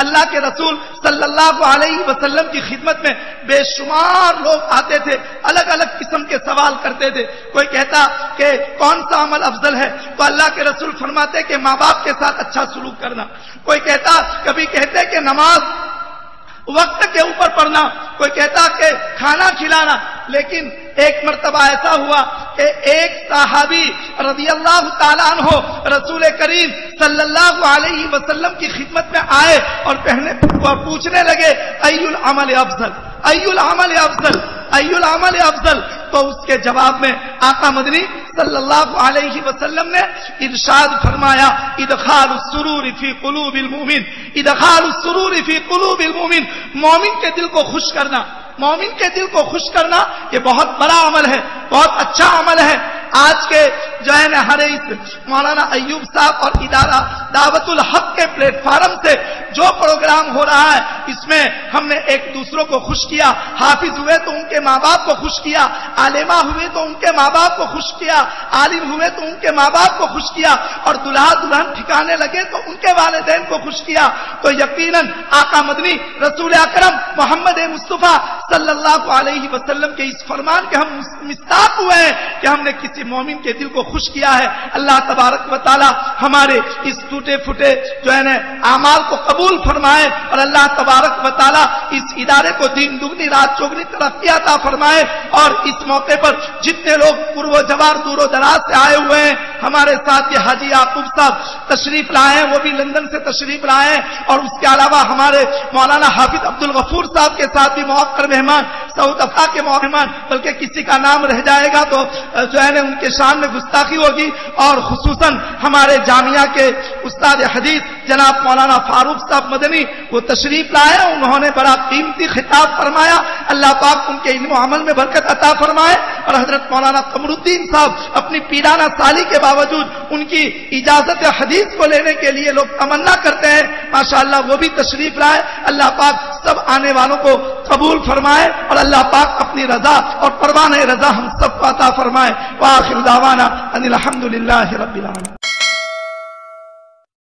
اللہ کے رسول صلی اللہ علیہ وسلم کی خدمت میں بے شمار لوگ آتے تھے، الگ الگ قسم کے سوال کرتے تھے۔ کوئی کہتا کہ کون سا عمل افضل ہے، تو اللہ کے رسول فرماتے کہ ماں باپ کے ساتھ اچھا سلوک کرنا۔ کوئی کہتا، کبھی کہتے کہ نماز وقت کے اوپر پڑھنا، کوئی کہتا کہ کھانا کھلانا۔ لیکن ایک مرتبہ ایسا ہوا کہ ایک صحابی رضی اللہ تعالیٰ عنہ رسول کریم صلی اللہ علیہ وسلم کی خدمت میں آئے اور پوچھنے لگے ای العمل افضل، ای العمل افضل، ای العمل افضل۔ تو اس کے جواب میں آقا مدنی صلی اللہ علیہ وسلم نے ارشاد فرمایا ادخال السرور فی قلوب المؤمن، ادخال السرور فی قلوب المؤمن، مومن کے دل کو خوش کرنا، مومن کے دل کو خوش کرنا یہ بہت بڑا عمل ہے، بہت اچھا عمل ہے۔ آج کے جو ہے نا حریص مولانا ایوب صاحب اور ادارہ دعوت الحق کے پلیٹ فارم سے جو پروگرام ہو رہا ہے، اس میں ہم نے ایک دوسروں کو خوش کیا، حافظ ہوئے تو ان کے ماں باپ کو خوش کیا، عالمہ ہوئے تو ان کے ماں باپ کو خوش کیا، عالم ہوئے تو ان کے ماں باپ کو خوش کیا، اور دلہا دلہن ٹھکانے لگے تو ان کے والدین کو خوش کیا۔ تو یقیناً آقا مدنی رسول اکرم محمد مصطفیٰ صلی اللہ علیہ وسلم کے اس فرمان کے ہم مستحق ہوئے ہیں کہ ہم نے کسی مومن کے دل کو خوش کیا ہے۔ اللہ تبارک و تعالی ہمارے اس ٹوٹے پھوٹے جو ہے نا اعمال کو قبول فرمائے، اور اللہ تبارک و تعالی اس ادارے کو دین دگنی رات چوگنی ترقی عطا فرمائے۔ اور اس موقع پر جتنے لوگ پورو جوار دور و دراز سے آئے ہوئے ہیں، ہمارے ساتھ یہ حاجی یعقوب صاحب تشریف لائے ہیں، وہ بھی لندن سے تشریف لائے ہیں، اور اس کے علاوہ ہمارے مولانا حافظ عبد الغفور صاحب کے ساتھ بھی موقر مہمان، سعود افا کے مہمان، بلکہ کسی کا نام رہ جائے گا تو جو ہے نا ان کے شان میں گستاخی ہوگی۔ اور خصوصاً ہمارے جامعہ کے استاد حدیث جناب مولانا فاروق صاحب مدنی وہ تشریف لائے، انہوں نے بڑا قیمتی خطاب فرمایا، اللہ پاک ان کے علم و عمل میں برکت عطا فرمائے۔ اور حضرت مولانا قمر الدین صاحب اپنی پیرانہ سالی کے باوجود ان کی اجازت حدیث کو لینے کے لیے لوگ تمنا کرتے ہیں، ماشاءاللہ وہ بھی تشریف لائے۔ اللہ پاک سب آنے والوں کو قبول فرمائے، اور اللہ پاک اپنی رضا اور پروانہ رضا ہم سب کو عطا فرمائے۔ وآخر دعوانا ان الحمدللہ رب العالمین۔